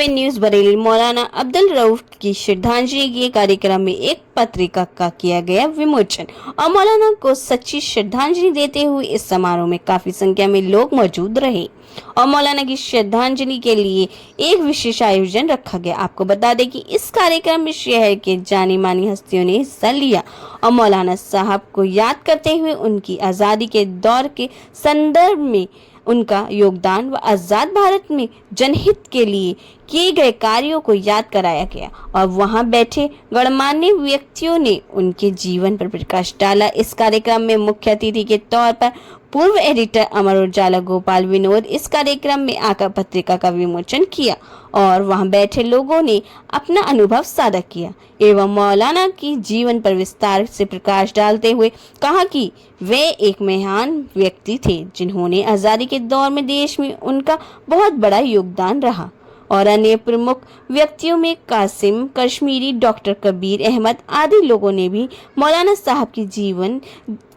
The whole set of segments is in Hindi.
NW news Bareilly. मौलाना अब्दुल रऊफ की श्रद्धांजलि के कार्यक्रम में एक पत्रिका का किया गया विमोचन और मौलाना को सच्ची श्रद्धांजलि देते हुए इस समारोह में काफी संख्या में लोग मौजूद रहे और मौलाना की श्रद्धांजलि के लिए एक विशेष आयोजन रखा गया। आपको बता दें कि इस कार्यक्रम में शहर के जानी मानी हस्तियों ने हिस्सा लिया और मौलाना साहब को याद करते हुए उनकी आज़ादी के दौर के संदर्भ में उनका योगदान व आज़ाद भारत में जनहित के लिए किए गए कार्यों को याद कराया गया और वहां बैठे गणमान्य व्यक्तियों ने उनके जीवन पर प्रकाश डाला। इस कार्यक्रम में मुख्य अतिथि के तौर पर पूर्व एडिटर अमर उजाला गोपाल विनोद इस कार्यक्रम में आकर पत्रिका का विमोचन किया और वहां बैठे लोगों ने अपना अनुभव साझा किया एवं मौलाना की जीवन पर विस्तार से प्रकाश डालते हुए कहा कि वे एक महान व्यक्ति थे जिन्होंने आज़ादी के दौर में देश में उनका बहुत बड़ा योगदान रहा और अन्य प्रमुख व्यक्तियों में कासिम कश्मीरी, डॉक्टर कबीर अहमद आदि लोगों ने भी मौलाना साहब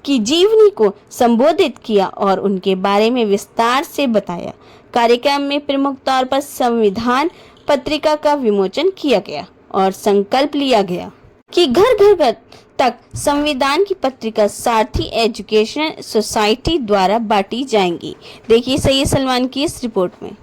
की जीवनी को संबोधित किया और उनके बारे में विस्तार से बताया। कार्यक्रम में प्रमुख तौर पर संविधान पत्रिका का विमोचन किया गया और संकल्प लिया गया कि घर घर तक संविधान की पत्रिका सारथी एजुकेशन सोसाइटी द्वारा बांटी जाएंगी। देखिए सैयद सलमान की इस रिपोर्ट में।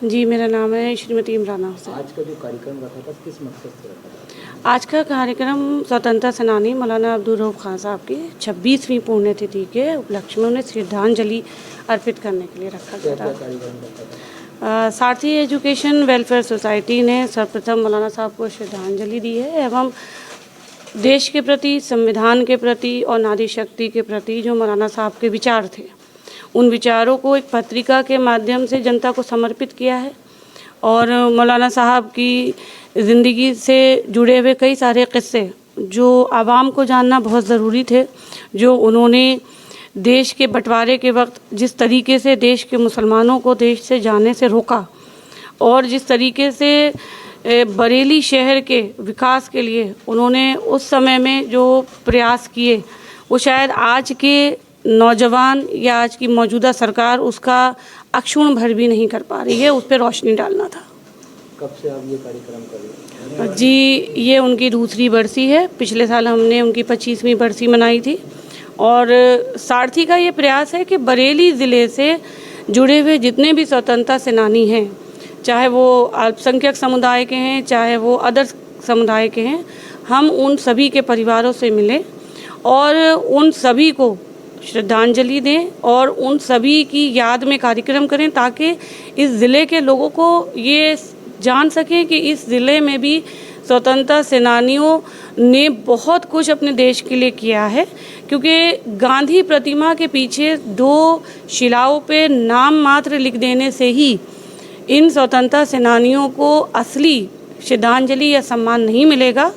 जी, मेरा नाम है श्रीमती इमराना हुसैन। आज का जो कार्यक्रम रखा था किस मकसद से रखा था? आज का कार्यक्रम स्वतंत्रता सेनानी मौलाना अब्दुल रऊफ खान साहब की 26वीं पुण्यतिथि के उपलक्ष्य में उन्हें श्रद्धांजलि अर्पित करने के लिए रखा गया था। सारथी एजुकेशन वेलफेयर सोसाइटी ने सर्वप्रथम मौलाना साहब को श्रद्धांजलि दी है एवं देश के प्रति, संविधान के प्रति और नारी शक्ति के प्रति जो मौलाना साहब के विचार थे उन विचारों को एक पत्रिका के माध्यम से जनता को समर्पित किया है और मौलाना साहब की ज़िंदगी से जुड़े हुए कई सारे किस्से जो आवाम को जानना बहुत ज़रूरी थे, जो उन्होंने देश के बंटवारे के वक्त जिस तरीके से देश के मुसलमानों को देश से जाने से रोका और जिस तरीके से बरेली शहर के विकास के लिए उन्होंने उस समय में जो प्रयास किए वो शायद आज के नौजवान या आज की मौजूदा सरकार उसका अक्षुण भर भी नहीं कर पा रही है। उस पर रोशनी डालना था। कब से आप ये कार्यक्रम कर रहे हैं? जी, ये उनकी दूसरी बरसी है। पिछले साल हमने उनकी 25वीं बरसी मनाई थी और सारथी का ये प्रयास है कि बरेली ज़िले से जुड़े हुए जितने भी स्वतंत्रता सेनानी हैं, चाहे वो अल्पसंख्यक समुदाय के हैं चाहे वो अदर समुदाय के हैं, हम उन सभी के परिवारों से मिलें और उन सभी को श्रद्धांजलि दें और उन सभी की याद में कार्यक्रम करें ताकि इस ज़िले के लोगों को ये जान सकें कि इस ज़िले में भी स्वतंत्रता सेनानियों ने बहुत कुछ अपने देश के लिए किया है। क्योंकि गांधी प्रतिमा के पीछे 2 शिलाओं पे नाम मात्र लिख देने से ही इन स्वतंत्रता सेनानियों को असली श्रद्धांजलि या सम्मान नहीं मिलेगा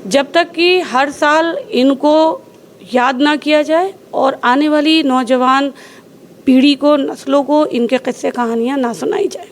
जब तक कि हर साल इनको याद ना किया जाए और आने वाली नौजवान पीढ़ी को, नस्लों को इनके किस्से कहानियाँ ना सुनाई जाए।